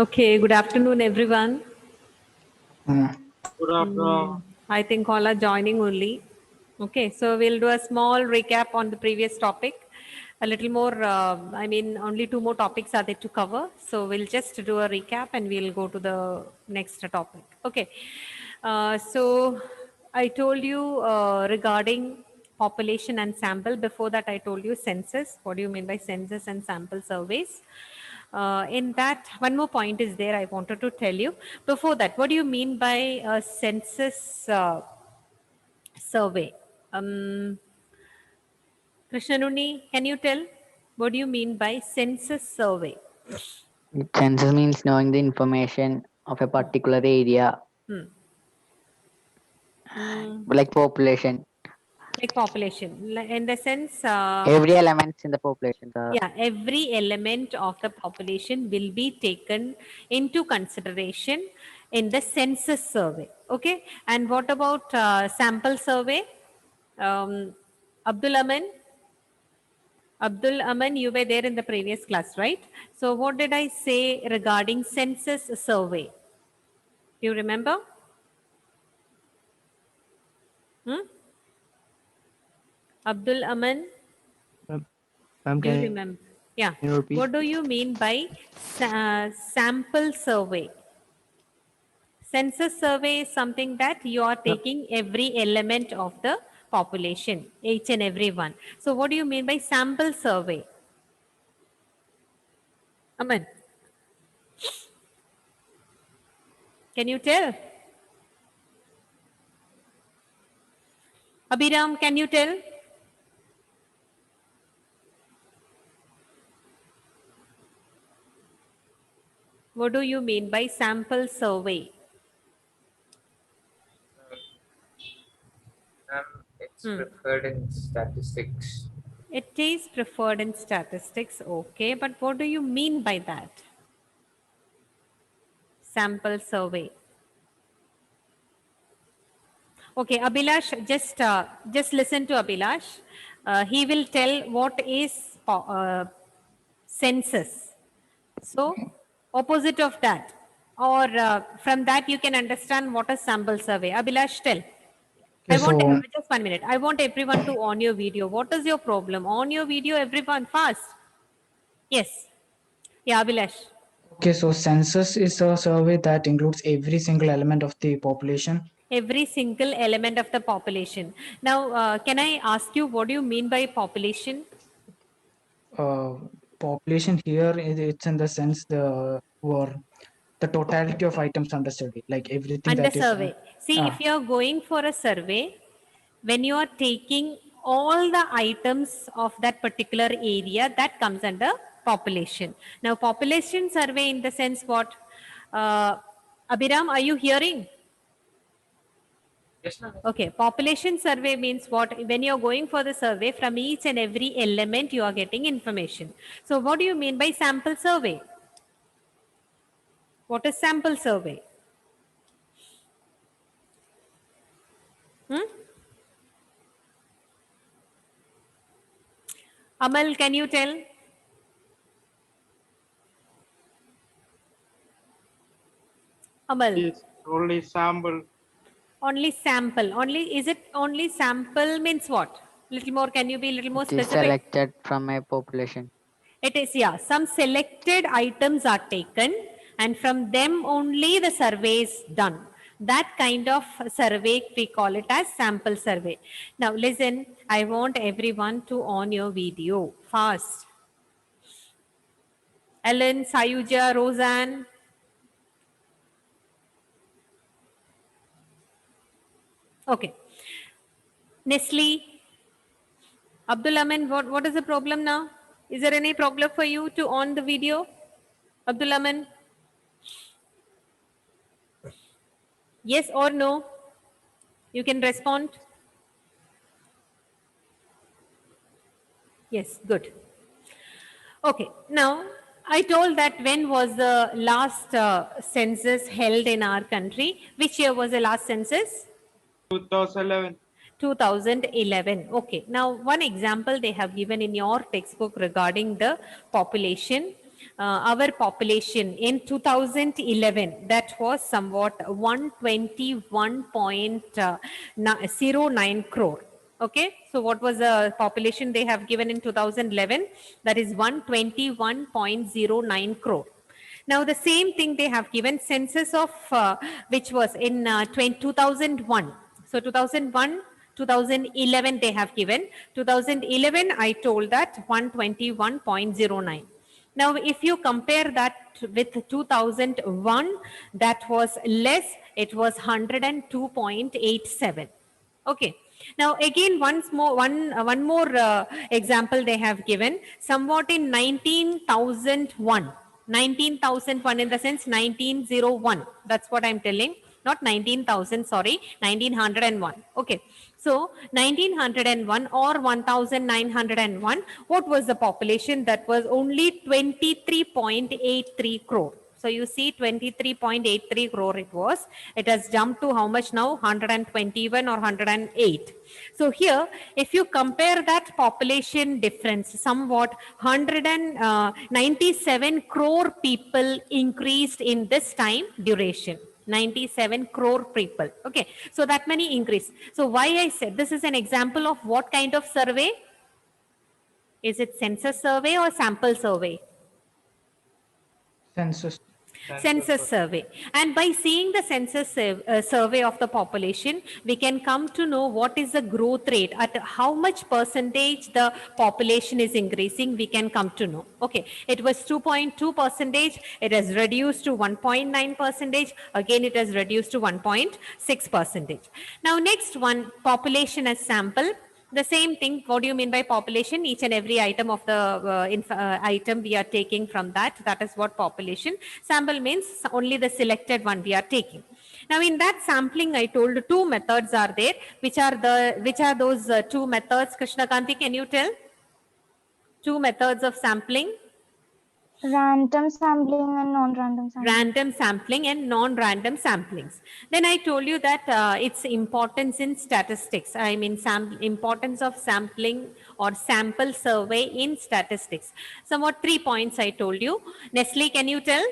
Okay, good afternoon, everyone. Good afternoon. I think all are joining only. Okay, so we'll do a small recap on the previous topic. A little more, only two more topics are there to cover. So we'll just do a recap and we'll go to the next topic. Okay, so I told you regarding population and sample. Before that, I told you census. What do you mean by census and sample surveys? In that, one more point is there I wanted to tell you. Before that, what do you mean by a census survey? Krishnanuni, can you tell what do you mean by census survey? Census means knowing the information of a particular area, like population. Like population, in the sense, Every element in the population. yeah, every element of the population will be taken into consideration in the census survey. Okay, and what about sample survey? Abdul Aman, Abdul Aman, you were there in the previous class, right? So what did I say regarding census survey? Do you remember? Abdul Aman, Ma'am, do you can remember? Yeah. you repeat? What do you mean by sample survey? Census survey is something that you are taking every element of the population, each and every one. So what do you mean by sample survey? Aman, can you tell? Abhiram, can you tell? What do you mean by sample survey? It's preferred in statistics. It is preferred in statistics, okay, but what do you mean by that? Sample survey. Okay, Abhilash, just listen to Abhilash. He will tell what is census. So, opposite of that, or from that you can understand what is sample survey. Abhilash, tell. I want just 1 minute. I want everyone to on your video. What is your problem? On your video, everyone fast. Yes. Yeah, Abhilash. Okay, so census is a survey that includes every single element of the population. Every single element of the population. Now, can I ask you what do you mean by population? Population here, it's in the sense the totality of items under study, like everything Under that is. survey. See, if you are going for a survey, when you are taking all the items of that particular area, that comes under population. Now, population survey in the sense what? Abhiram, are you hearing? Yes, ma'am. Okay, population survey means what? When you're going for the survey, from each and every element you are getting information. So what do you mean by sample survey? What is sample survey? Amal, can you tell? Amal. It's only sample. Only sample. Only is it only sample means what? Little more. Can you be a little more It is specific? selected from a population. It is, yeah. Some selected items are taken, and from them only the survey is done. That kind of survey we call it as sample survey. Now listen. I want everyone to on your video fast. Ellen, Sayuja, Roseanne. Okay. Nestle, Abdul Amin, what is the problem now? Is there any problem for you to on the video? Abdul Amin? Yes or no? You can respond. Yes, good. Okay, now I told that when was the last census held in our country? Which year was the last census? 2011. 2011. Okay. Now, one example they have given in your textbook regarding the population. our population in 2011, that was somewhat 121.09 crore. Okay, so what was the population they have given in 2011? That is 121.09 crore. Now the same thing they have given census of which was in 2001. So 2001, 2011 they have given. 2011 I told that 121.09. Now if you compare that with 2001, that was less, it was 102.87. Okay. Now again, one more example they have given, somewhat in 19,001. 19,001 in the sense 1901. That's what I'm telling. Not 19,000, sorry, 1901. Okay. So 1901 or 1901, what was the population? That was only 23.83 crore. So you see 23.83 crore it was. It has jumped to how much now? 121 or 108. So here, if you compare that population difference, somewhat 197 crore people increased in this time duration. 97 crore people. Okay. So that many increase. So why I said this is an example of what kind of survey? Is it census survey or sample survey? Census. Census survey. And by seeing the census survey of the population, we can come to know what is the growth rate, at how much percentage the population is increasing, we can come to know. Okay, it was 2.2 percentage, it has reduced to 1.9 percentage, again it has reduced to 1.6 percentage. Now next one, population as sample. The same thing, what do you mean by population? Each and every item of the item we are taking from that. That is what population. Sample means only the selected one we are taking. Now in that sampling, I told two methods are there. Which are those two methods? Krishnakanti, can you tell? Two methods of sampling. Random sampling and non-random sampling. Random sampling and non-random samplings. Then I told you that its importance in statistics. I mean importance of sampling or sample survey in statistics. Somewhat 3 points I told you. Nestle, can you tell?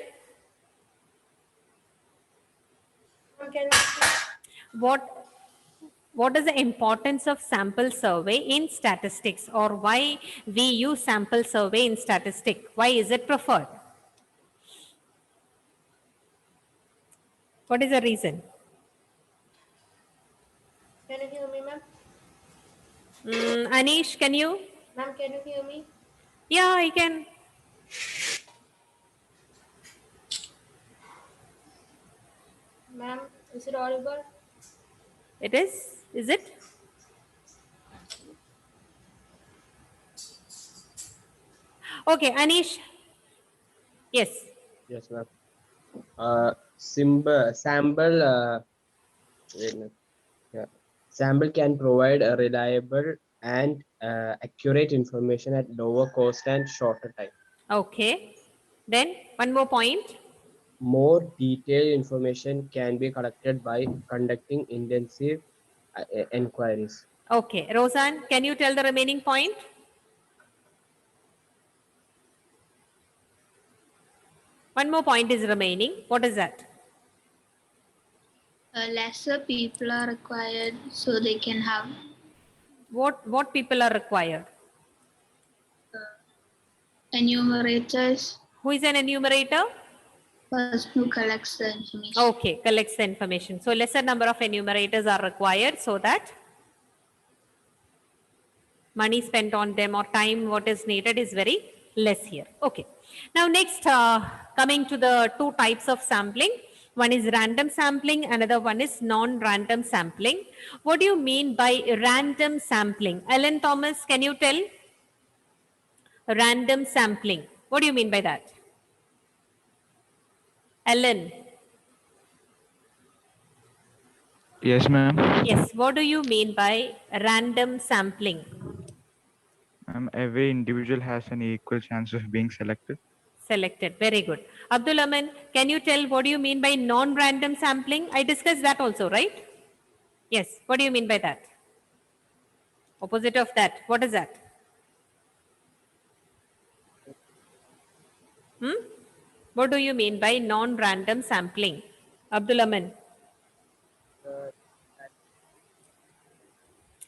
What is the importance of sample survey in statistics, or why we use sample survey in statistics? Why is it preferred? What is the reason? Can you hear me, ma'am? Anish, can you? Ma'am, can you hear me? Yeah, I can. Ma'am, is it audible? It is? Is it? Okay, Anish. Yes. Yes, ma'am. Sample wait a minute. Yeah. Sample can provide a reliable and accurate information at lower cost and shorter time. Okay. Then one more point. More detailed information can be collected by conducting intensive inquiries. Okay. Roseanne, can you tell the remaining point? One more point is remaining. What is that? Lesser people are required so they can have What people are required? enumerators, Who is an enumerator? person who collects the information. Okay, collects the information. So lesser number of enumerators are required so that money spent on them or time what is needed is very less here. Okay. Now next, coming to the two types of sampling. One is random sampling, another one is non-random sampling. What do you mean by random sampling? Ellen Thomas, can you tell? Random sampling. What do you mean by that? Ellen. Yes, ma'am. Yes. What do you mean by random sampling? Every individual has an equal chance of being selected. Selected. Very good. Abdul Aman, can you tell what do you mean by non-random sampling? I discussed that also, right? Yes. What do you mean by that? Opposite of that. What is that? What do you mean by non-random sampling? Abdul Amin.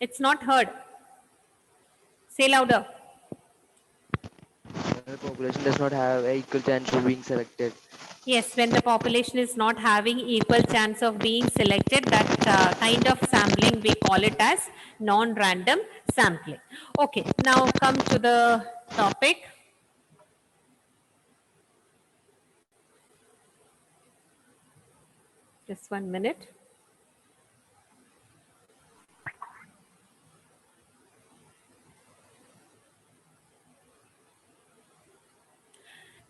It's not heard. Say louder. The population does not have an equal chance of being selected. Yes, when the population is not having equal chance of being selected, that kind of sampling, we call it as non-random sampling. Okay, now come to the topic. Just 1 minute.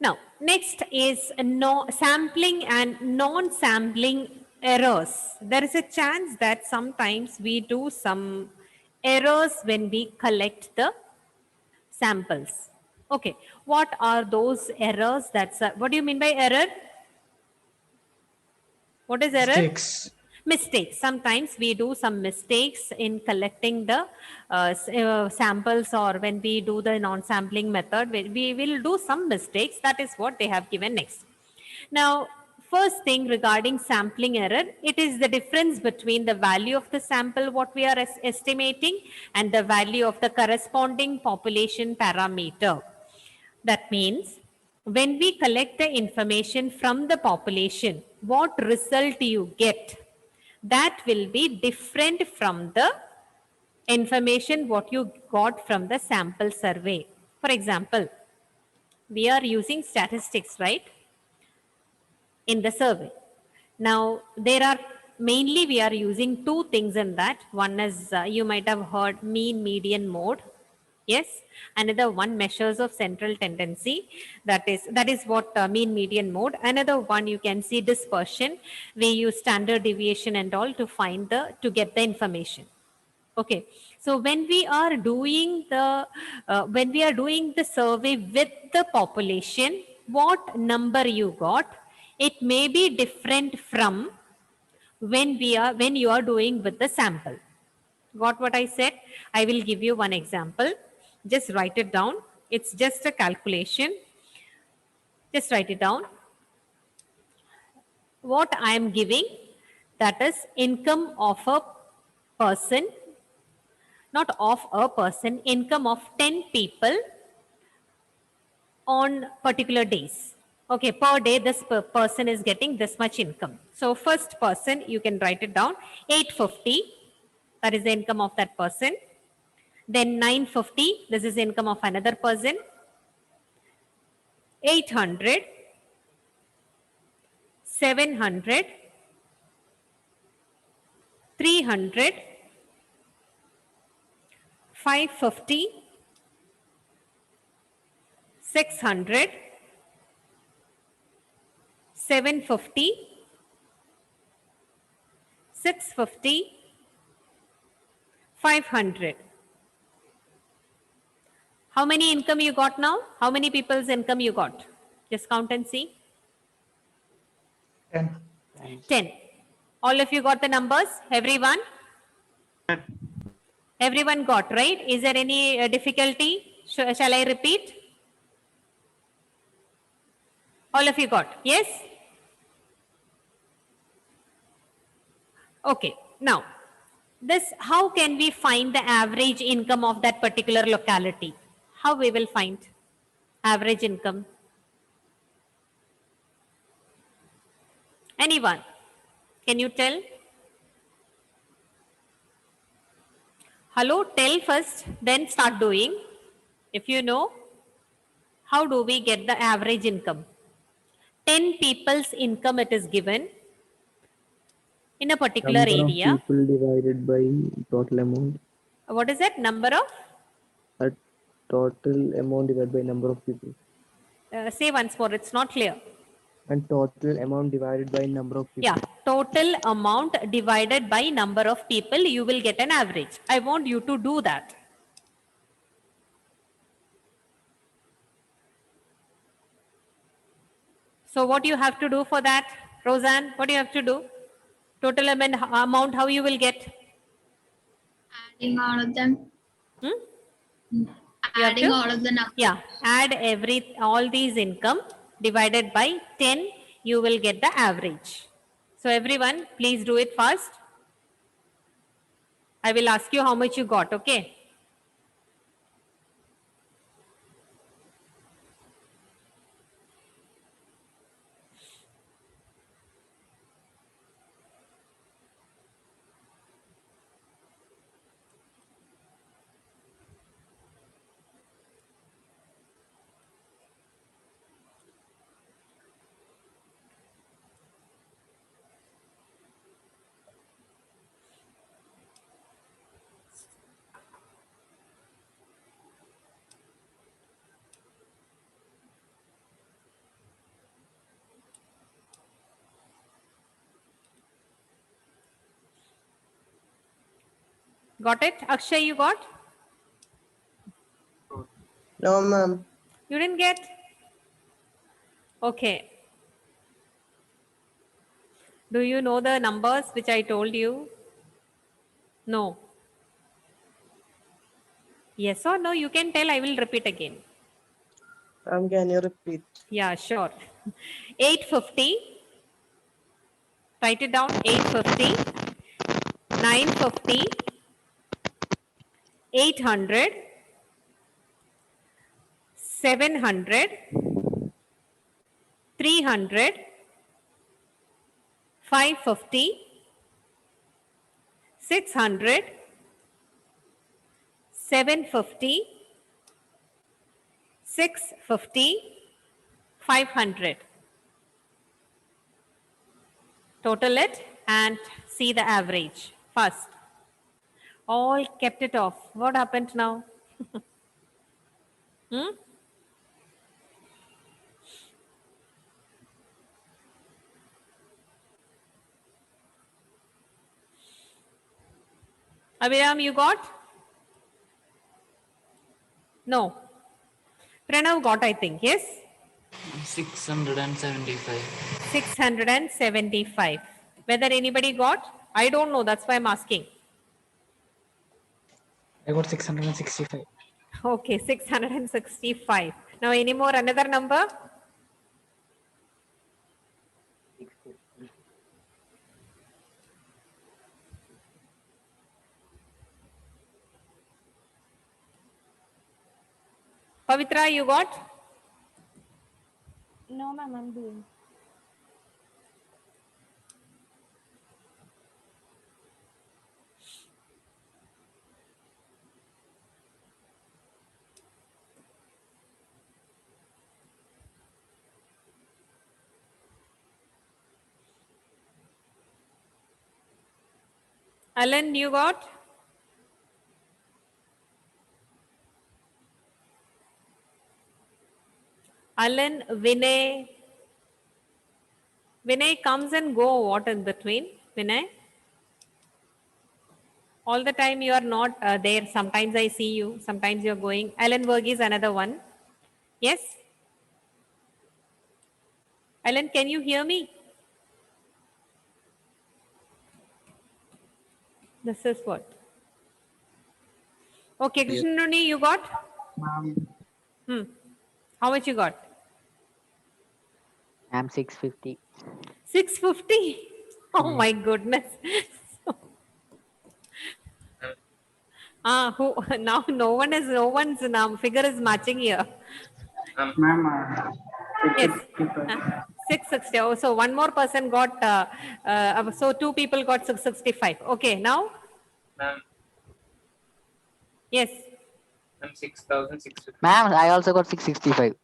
Now, next is sampling and non-sampling errors. There is a chance that sometimes we do some errors when we collect the samples. Okay, what are those errors? What do you mean by error? What is error? Mistakes. Sometimes we do some mistakes in collecting the samples, or when we do the non-sampling method, we will do some mistakes. That is what they have given next. Now, first thing regarding sampling error, it is the difference between the value of the sample, what we are estimating, and the value of the corresponding population parameter. That means when we collect the information from the population, what result you get, that will be different from the information what you got from the sample survey. For example, we are using statistics, right, in the survey. Now, there are mainly we are using two things in that. One is you might have heard mean, median, mode. Yes, another one measures of central tendency. That is what mean, median, mode. Another one you can see dispersion. We use standard deviation and all to find to get the information. Okay, so when we are doing the survey with the population, what number you got, it may be different from when you are doing with the sample. Got what I said? I will give you one example. Just write it down. It's just a calculation. Just write it down. What I am giving, that is income of a person, not of a person, income of 10 people on particular days. Okay, per day this person is getting this much income. So first person, you can write it down, 850, that is the income of that person. Then 950, this is income of another person. 800, 700, 300, 550, 600, 750, 650, 500. How many income you got now? How many people's income you got? Just count and see. 10. 10. All of you got the numbers? Everyone? Everyone got, right? Is there any difficulty? Shall I repeat? All of you got? Yes? Okay. Now, how can we find the average income of that particular locality? How we will find average income? Anyone? Can you tell? Hello, tell first, then start doing. If you know, how do we get the average income? 10 people's income it is given in a particular area. Number of people divided by total amount. What is that? Number of? Total amount divided by number of people. Say once more, it's not clear. And total amount divided by number of people. Yeah, total amount divided by number of people, you will get an average. I want you to do that. So what you have to do for that? Roseanne, what do you have to do? Total amount, how you will get? Adding all of them. Hmm? Adding all of the numbers. Yeah, add all these income, divided by 10, you will get the average. So everyone, please do it fast. I will ask you how much you got, okay? Got it? Akshay, you got? No, ma'am. You didn't get? Okay. Do you know the numbers which I told you? No. Yes or no? You can tell. I will repeat again. Can you repeat? Yeah, sure. 850. Write it down. 850. 950. 800. 700. 300. 550. 600. 750. 650. 500. Total it and see the average first. All kept it off. What happened now? Abhiram, you got? No. Pranav got, I think. Yes? 675. 675. Whether anybody got? I don't know. That's why I'm asking. I got 665. Okay, 665. Now, any more another number? Pavitra, you got? No, ma'am, I'm doing. Alan, you got? Alan, Vinay. Vinay comes and go. What in between? Vinay? All the time you are not there. Sometimes I see you. Sometimes you're going. Alan Verghese, another one. Yes? Alan, can you hear me? This is what? Okay, Krishnanuni, you got? How much you got? I'm 650. 650? Oh my goodness. Who now no one's figure is matching here. Ma'am, Yes. 660. Oh, so one more person got so two people got 665. Okay, now? Ma'am, Yes. 6,650. Ma'am, I also got 665.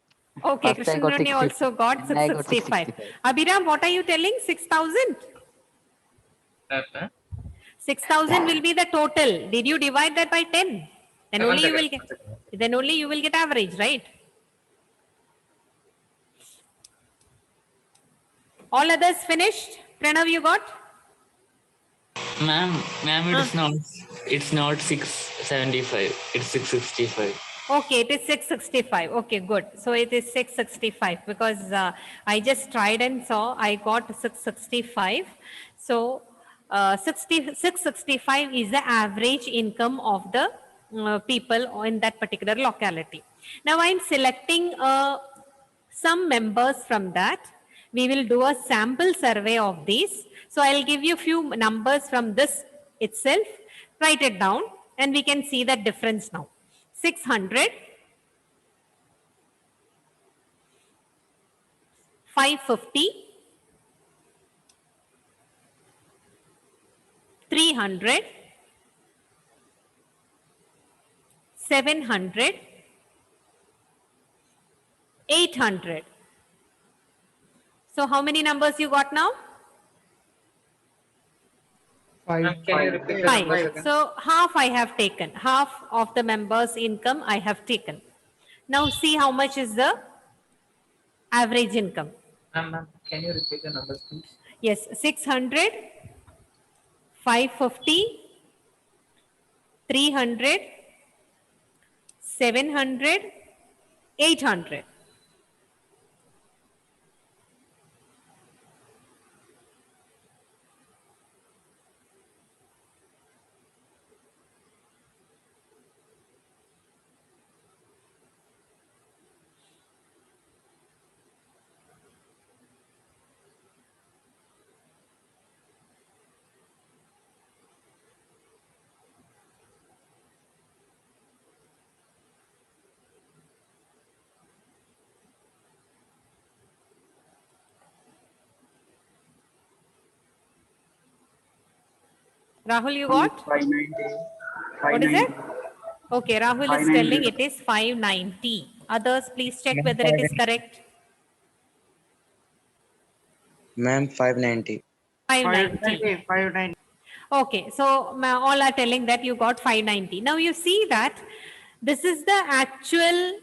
Okay, First I got Krishnanuni also got and I got 665. Abhiram, what are you telling? 6,000? 6,000 will be the total. Did you divide that by 10? Then only you will get. Then only you will get average, right? All others finished. Pranav, you got? Ma'am, it's not 675. It's 665. Okay, it is 665. Okay, good. So it is 665 because I just tried and saw I got 665. So 665 is the average income of the people in that particular locality. Now I'm selecting a some members from that. We will do a sample survey of these. So I'll give you few numbers from this itself. Write it down and we can see the difference now. 600, 550, 300, 700, 800. So how many numbers you got now? Ma'am, can you repeat the numbers Five. again? So half I have taken. Half of the members' income I have taken. Now see how much is the average income. Ma'am, can you repeat the numbers, please? Yes, 600, 550, 300, 700, 800. Rahul, you got? 590. What is it? 590. Okay, Rahul is 590. telling it is 590. Others, please check whether it is correct. Ma'am, 590. 590. 590. Okay, so all are telling that you got 590. Now you see that this is the actual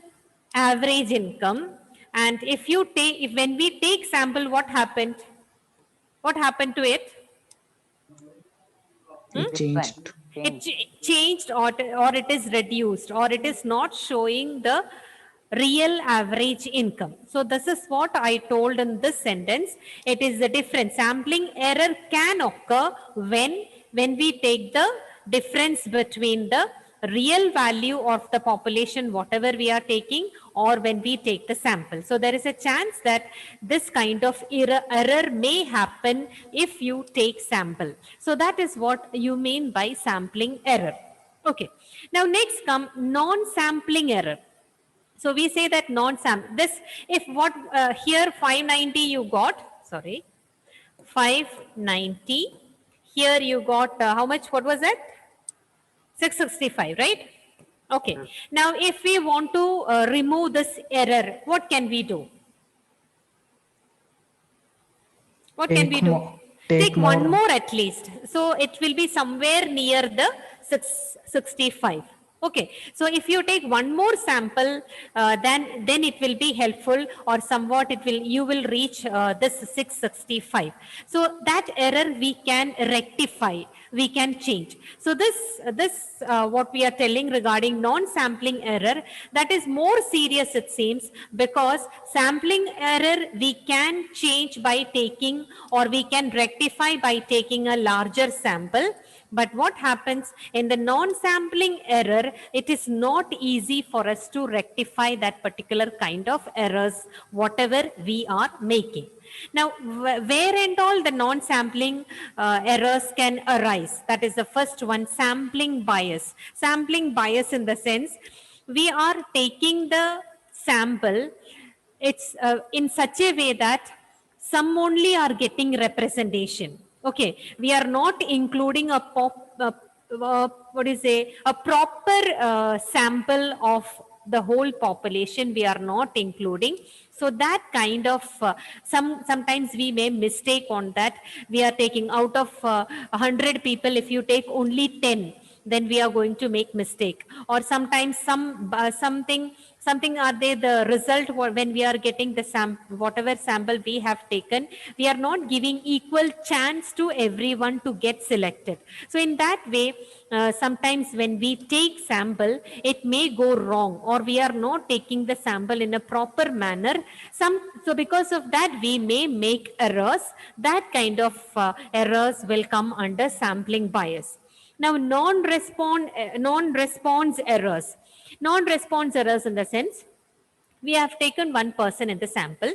average income. And if you take, when we take sample, what happened? What happened to it? It changed. It changed or it is reduced or it is not showing the real average income. So this is what I told in this sentence. It is the difference. Sampling error can occur when we take the difference between the real value of the population, whatever we are taking, or when we take the sample. So there is a chance that this kind of error may happen if you take sample. So that is what you mean by sampling error. Okay. Now next come non-sampling error. So we say that non-sample, this, if what, here 590 you got, sorry, 590, here you got, how much, what was it? 665, right? Okay. Now, if we want to remove this error, what can we do? What can we do? Take one more at least. So it will be somewhere near the 665. Okay, so if you take one more sample, then it will be helpful, or somewhat you will reach this 665. So that error we can rectify, we can change. So this what we are telling regarding non-sampling error, that is more serious it seems, because sampling error we can change by taking, or we can rectify by taking a larger sample. But what happens in the non-sampling error, it is not easy for us to rectify that particular kind of errors, whatever we are making. Now, where and all the non-sampling errors can arise? That is the first one, sampling bias. Sampling bias in the sense, we are taking the sample, it's in such a way that some only are getting representation. Okay, we are not including a proper sample of the whole population. We are not including. So that kind of sometimes we may mistake on that. We are taking out of 100 people, if you take only 10, then we are going to make mistake. Or sometimes something are they the result when we are getting the whatever sample we have taken, we are not giving equal chance to everyone to get selected. So in that way, sometimes when we take sample, it may go wrong, or we are not taking the sample in a proper manner. So because of that, we may make errors. That kind of errors will come under sampling bias. Now, non-response errors. Non-response errors in the sense, We have taken one person in the sample.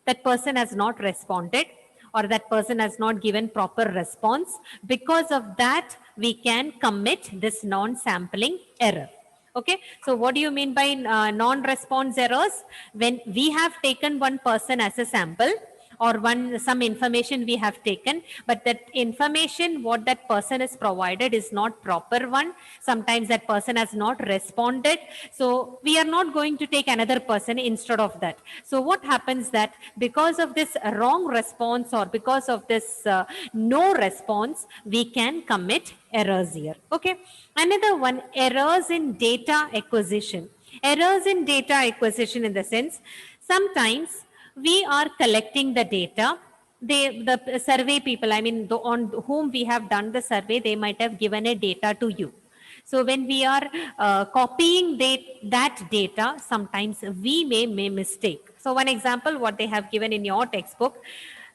That person has not responded, or that person has not given proper response. Because of that, we can commit this non-sampling error. Okay, so what do you mean by non-response errors? When we have taken one person as a sample, or some information we have taken, but that information what that person is provided is not proper one. Sometimes that person has not responded, so we are not going to take another person instead of that. So what happens that because of this wrong response, or because of this no response, we can commit errors here. Okay, another one, errors in data acquisition. Errors in data acquisition in the sense, sometimes we are collecting the data. The survey people, I mean, on whom we have done the survey, they might have given a data to you. So when we are copying that data, sometimes we may make mistake. So one example, what they have given in your textbook,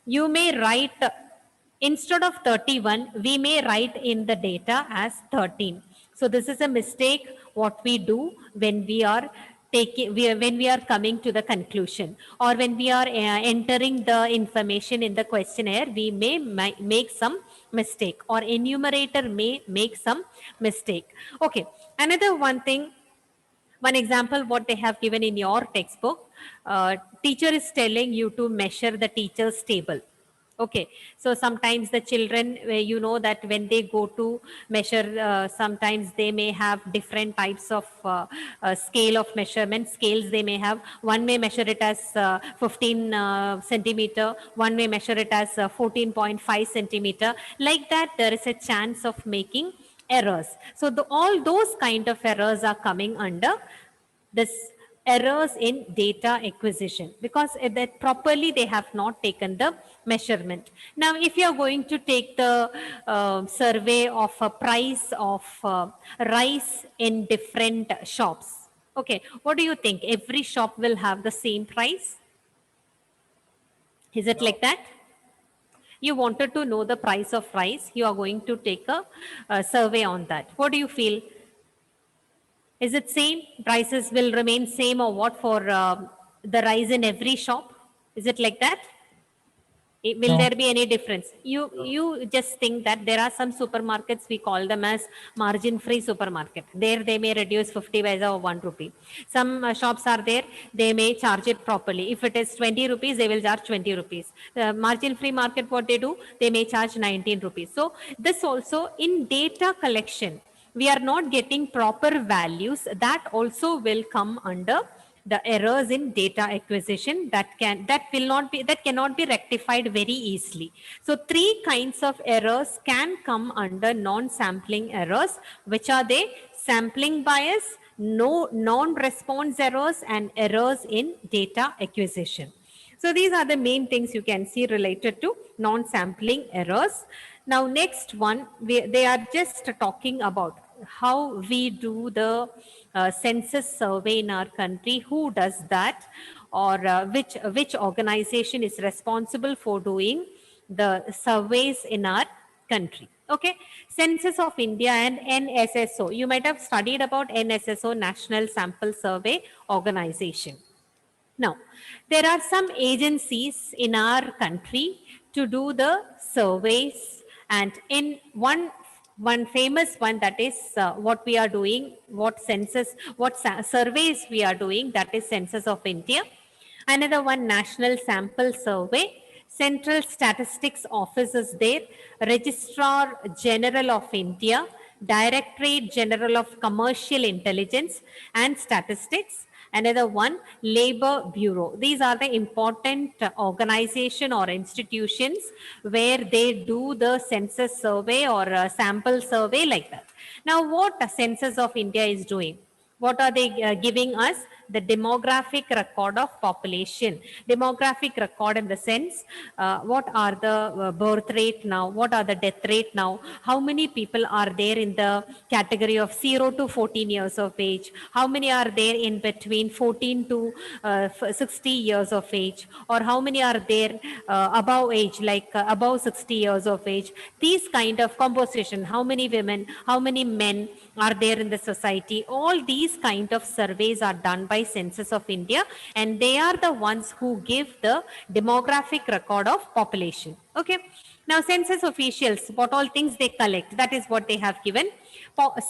you may write, instead of 31, we may write in the data as 13. So this is a mistake what we do when we are when we are coming to the conclusion, or when we are entering the information in the questionnaire, we may make some mistake, or enumerator may make some mistake. Okay, another one thing, one example what they have given in your textbook, teacher is telling you to measure the teacher's table. Okay, so sometimes the children, you know that when they go to measure, sometimes they may have different types of scale of measurement scales they may have. One may measure it as 15 centimeter, one may measure it as 14.5 centimeter. Like that, there is a chance of making errors. So all those kind of errors are coming under this errors in data acquisition, because that properly they have not taken the measurement. Now, if you are going to take the survey of a price of rice in different shops, okay, what do you think? Every shop will have the same price? Is it like that? You wanted to know the price of rice, you are going to take a survey on that. What do you feel? Is it same? Prices will remain same, or what, for the rice in every shop? Is it like that? Will there be any difference? You just think that there are some supermarkets, we call them as margin-free supermarket. There they may reduce 50 paisa or 1 rupee. Some shops are there, they may charge it properly. If it is 20 rupees, they will charge 20 rupees. The margin-free market, what they do, they may charge 19 rupees. So this also, in data collection, we are not getting proper values. That also will come under the errors in data acquisition that cannot be rectified very easily. So 3 kinds of errors can come under non-sampling errors, which are they? Sampling bias, non-response errors, and errors in data acquisition. So these are the main things you can see related to non-sampling errors. Now next one, they are just talking about how we do the census survey in our country, who does that, or which organization is responsible for doing the surveys in our country. Okay, Census of India and NSSO. You might have studied about NSSO, National Sample Survey Organization. Now, there are some agencies in our country to do the surveys, and in one famous one, that is what we are doing, what surveys we are doing, that is Census of India. Another one, National Sample Survey. Central Statistics Office is there, Registrar General of India, Directorate General of Commercial Intelligence and Statistics. Another one, Labor Bureau. These are the important organization or institutions where they do the census survey or sample survey, like that. Now, what Census of India is doing? What are they giving us? The demographic record of population. Demographic record in the sense, what are the birth rate now? What are the death rate now? How many people are there in the category of 0 to 14 years of age? How many are there in between 14 to 60 years of age? Or how many are there above age, like above 60 years of age? These kind of composition, how many women, how many men are there in the society? All these kind of surveys are done by by Census of India, and they are the ones who give the demographic record of population. Okay. Now, census officials, what all things they collect, that is what they have given.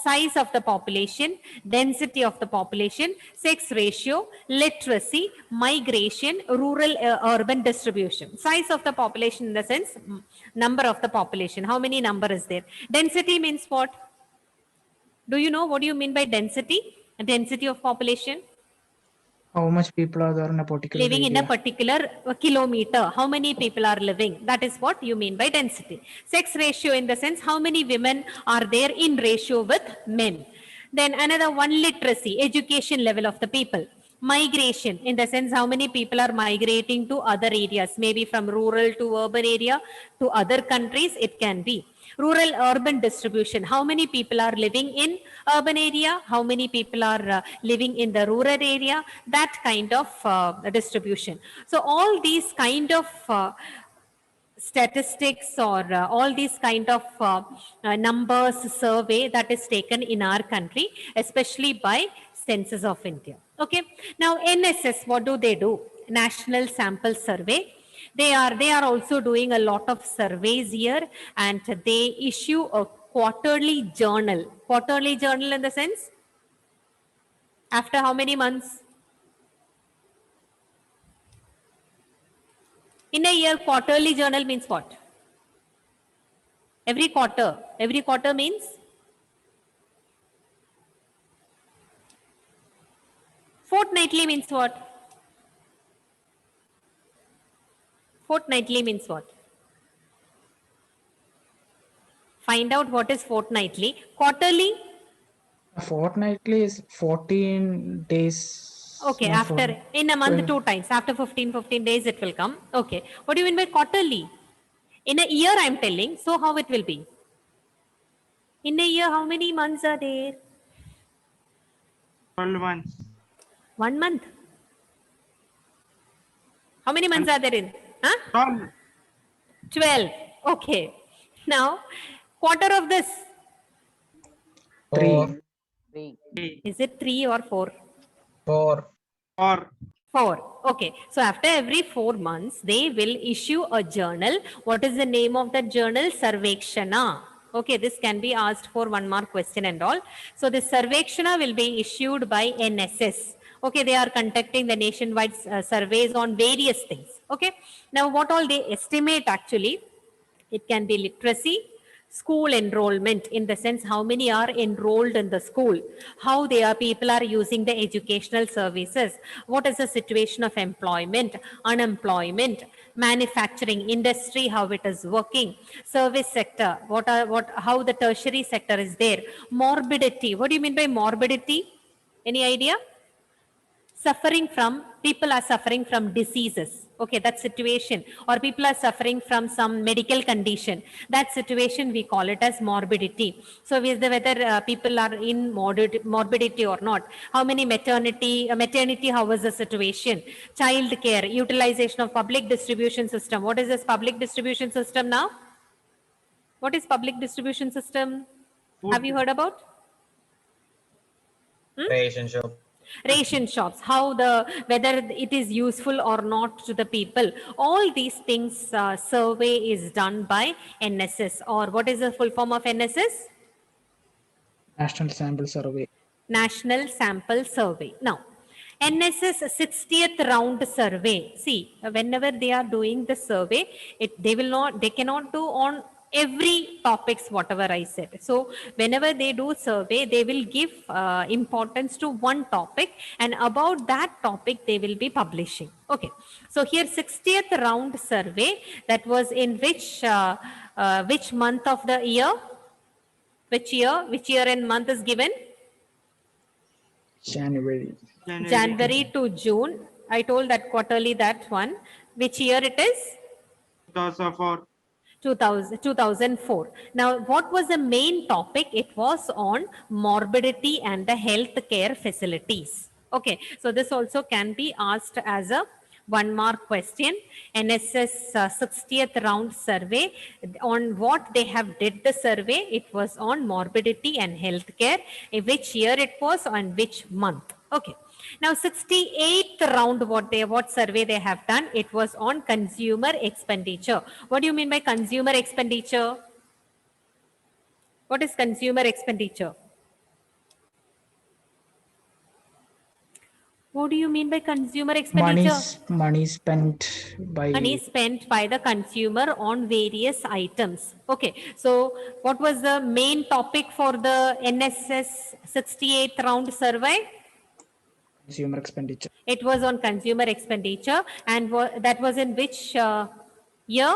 Size of the population, density of the population, sex ratio, literacy, migration, rural urban distribution. Size of the population in the sense, number of the population, how many number is there. Density means what? Do you know what do you mean by density? Density of population? How much people are there in a particular Living in a area? particular kilometer. How many people are living? That is what you mean by density. Sex ratio in the sense how many women are there in ratio with men. Then another one, literacy, education level of the people. Migration in the sense how many people are migrating to other areas, maybe from rural to urban area to other countries it can be. Rural urban distribution, how many people are living in urban area, how many people are living in the rural area, that kind of distribution. So all these kind of statistics or all these kind of numbers survey that is taken in our country, especially by Census of India. Okay. Now NSS, what do? National Sample Survey. They are also doing a lot of surveys here, and they issue a quarterly journal. Quarterly journal in the sense, after how many months? In a year, quarterly journal means what? Every quarter. Every quarter means? Fortnightly means what? Fortnightly means what? Find out what is fortnightly. Quarterly? Fortnightly is 14 days. Okay, not after, 14. in a month 2 times. After 15 days it will come. Okay. What do you mean by quarterly? In a year I am telling. So how it will be? In a year, how many months are there? 12 months. 1 month. How many months are there in? Huh? 12. Okay. Now, quarter of this. 3. Is it 3 or 4? 4. 4. Okay. So after every 4 months, they will issue a journal. What is the name of that journal? Sarvekshana. Okay. This can be asked for 1 mark question and all. So the Sarvekshana will be issued by NSS. Okay. They are conducting the nationwide surveys on various things. Okay. Now what all they estimate actually? It can be literacy, school enrollment in the sense how many are enrolled in the school, how people are using the educational services, what is the situation of employment, unemployment, manufacturing industry, how it is working, service sector, how the tertiary sector is there, morbidity. What do you mean by morbidity? Any idea? People are suffering from diseases. Okay, that situation. Or people are suffering from some medical condition. That situation we call it as morbidity. So whether people are in morbidity or not. How many maternity, how was the situation? Child care, utilization of public distribution system. What is this public distribution system now? What is public distribution system? Have you heard about? Ration shops, whether it is useful or not to the people. All these things survey is done by NSS, or what is the full form of NSS? National Sample Survey. National Sample Survey. Now, NSS 60th round survey. See, whenever they are doing the survey, they cannot do on every topics whatever I said. So whenever they do survey, they will give importance to one topic, and about that topic they will be publishing. Okay. So here 60th round survey, that was in which month of the year? Which year and month is given? January to June. I told that quarterly, that one. Which year it is? 2004. 2004. Now, what was the main topic? It was on morbidity and the health care facilities. Okay, so this also can be asked as a 1 mark question. NSS 60th round survey, on what they have did the survey, it was on morbidity and health care. Which year it was, on which month. Okay. Now 68th round, what survey they have done, it was on consumer expenditure. What do you mean by consumer expenditure? What is consumer expenditure? What do you mean by consumer expenditure? Money spent by Money spent by the consumer on various items. Okay, so what was the main topic for the NSS 68th round survey? consumer expenditure. It was on consumer expenditure, and that was in which year?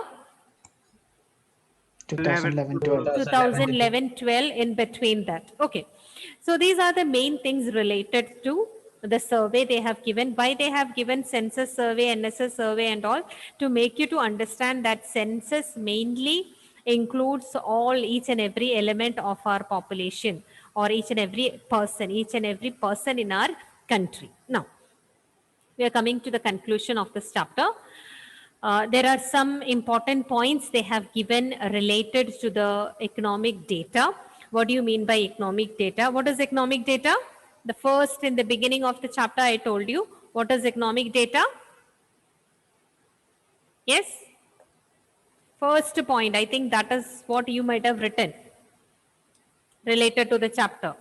2011-12. 2011-12, in between that. Okay, so these are the main things related to the survey they have given. Why they have given census survey, NSS survey and all? To make you to understand that census mainly includes each and every element of our population, or each and every person in our country. Now, we are coming to the conclusion of this chapter. There are some important points they have given related to the economic data. What do you mean by economic data? What is economic data? The first, in the beginning of the chapter, I told you. What is economic data? Yes? First point, I think that is what you might have written related to the chapter.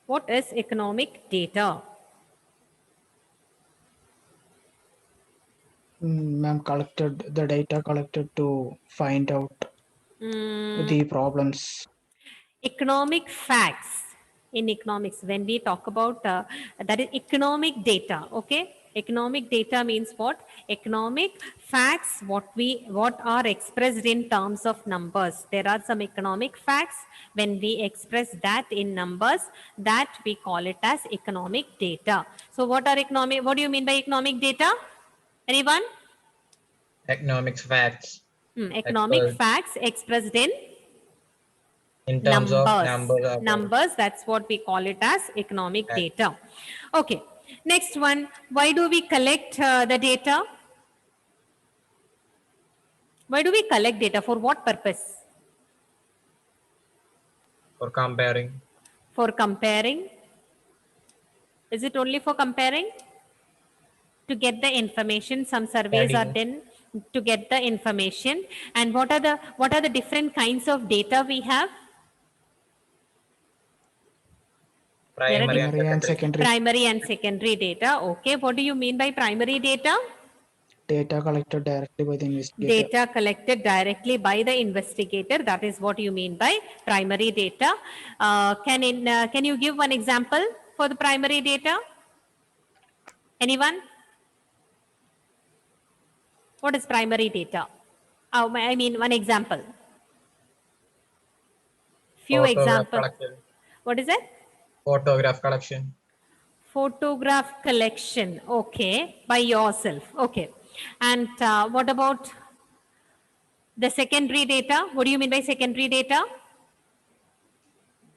What is economic data? Ma'am, the data collected to find out the problems. Economic facts. In economics, when we talk about that is economic data. Okay, economic data means what? Economic facts, what are expressed in terms of numbers. There are some economic facts. When we express that in numbers, that we call it as economic data. So what do you mean by economic data? Anyone? Economics facts. Economic facts expressed in terms of numbers. That's what we call it as economic data. Okay, next one. Why do we collect the data? Why do we collect data? For what purpose? For comparing. For comparing. Is it only for comparing? To get the information. Some surveys are done to get the information. And what are the different kinds of data we have? Primary and secondary. Primary and secondary data. Okay, what do you mean by primary data? Data collected directly by the investigator. Data collected directly by the investigator. That is what you mean by primary data. Can you give one example for the primary data? Anyone? What is primary data? I mean, one example. Few examples. What is it? Photograph collection. Photograph collection. Okay, by yourself. Okay. And what about the secondary data? What do you mean by secondary data?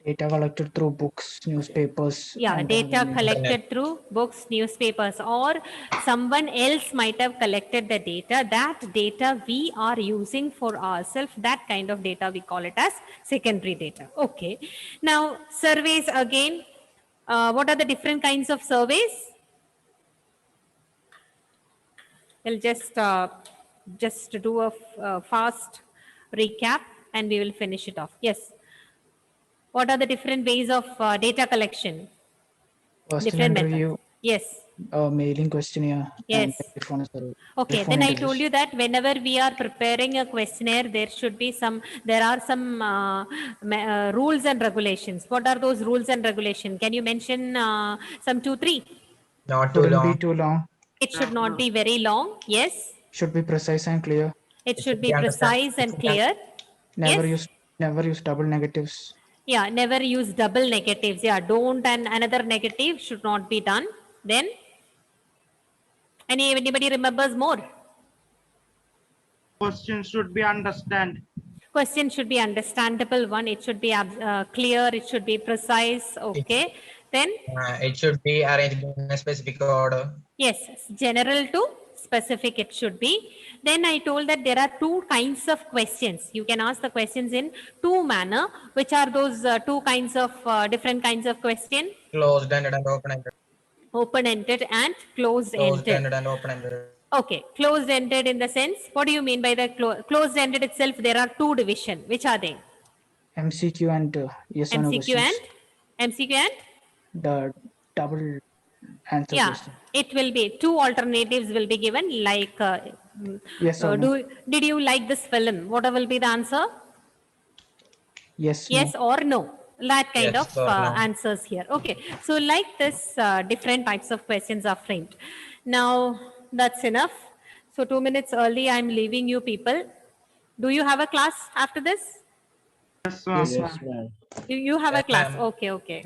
Data collected through books, newspapers. Yeah, data collected through books, newspapers, or someone else might have collected the data. That data we are using for ourselves, that kind of data we call it as secondary data. Okay. Now, surveys again. What are the different kinds of surveys? We'll just do a fast recap and we will finish it off. Yes. What are the different ways of data collection? Personal interview. Yes. Mailing questionnaire. Yes. And telephone survey. Okay. Telephone Then I interviews. told you that whenever we are preparing a questionnaire, there are some rules and regulations. What are those rules and regulations? Can you mention some 2, 3? Not too Shouldn't long. be too long. It should not be very long. Yes. Should be precise and clear. It should be precise and clear. Never Yes. use double negatives. Yeah, never use double negatives. Yeah, don't, and another negative should not be done. Then, anybody remembers more? Question should be understand. Question should be understandable one. It should be clear. It should be precise. Okay. Then, It should be arranged in a specific order. yes, general to specific it should be. Then I told that there are two kinds of questions. You can ask the questions in two manner. Which are those two kinds of different kinds of question? Closed-ended and open-ended. Open-ended and closed-ended. Closed-ended and open-ended. Okay, closed-ended in the sense, what do you mean by the closed-ended itself? There are two division. Which are they? MCQ and yes or no MCQ questions. and MCQ and The double answer yeah, question. it will be two alternatives will be given. Like, Yes or no? did you like this film? What will be the answer? Yes. Yes or no? That kind Yes of or no. answers here. Okay, so like this, different types of questions are framed. Now that's enough. So 2 minutes early, I'm leaving you people. Do you have a class after this? Yes, ma'am. Yes, Yes, ma'am. ma'am. You have a Yes, class. ma'am. Okay, okay.